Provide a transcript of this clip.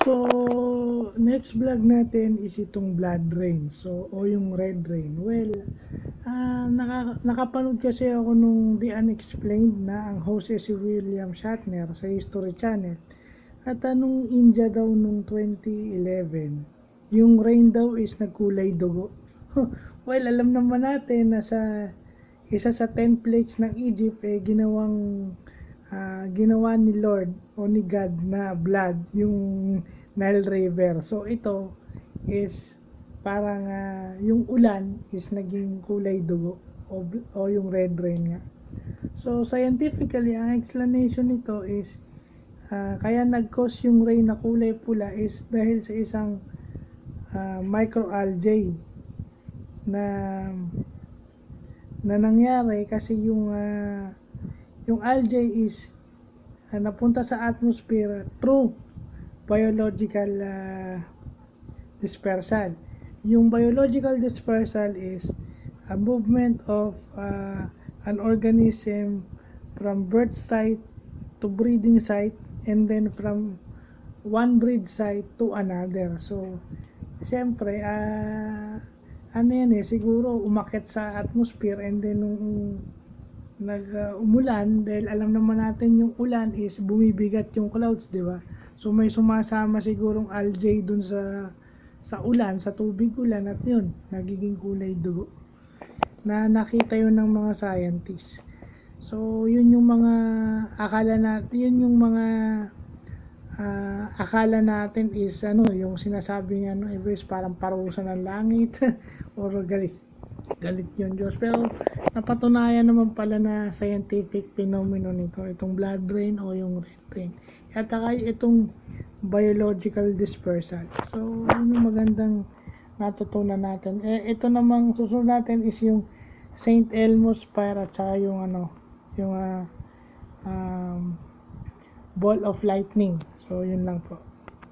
So, next vlog natin is itong blood rain. So, o yung red rain. Well, nakapanood kasi ako nung The Unexplained na ang host si William Shatner sa History Channel. At anong India daw nung 2011, yung rain daw is nagkulay dugo. Well, alam naman natin na sa isa sa 10 plagues ng Egypt ginawa ni Lord o ni God na blood yung Nile River. So ito is parang yung ulan is naging kulay dugo o yung red rain nga. So scientifically ang explanation nito is kaya nag-cause yung rain na kulay pula is dahil sa isang microalgae na nangyari kasi yung algae is napunta sa atmosphere through biological dispersal. Yung biological dispersal is a movement of an organism from birth site to breeding site and then from one breed site to another. So syempre siguro umakyat sa atmosphere and then nung umulan, dahil alam naman natin yung ulan is bumibigat yung clouds, di ba? So may sumasama sigurong algae dun sa ulan, sa tubig ulan, at yun nagiging kulay dugo na nakita yun ng mga scientists. So yun yung mga akala natin is yung sinasabi niya is parang parusa ng langit or galit yun Diyos, pero napatunayan naman pala na scientific phenomenon nito, itong blood rain o yung red rain, at saka itong biological dispersal. So yun yung magandang natutunan natin. Ito namang susunod natin is yung St. Elmo's Fire at saka yung ball of lightning. So yun lang po.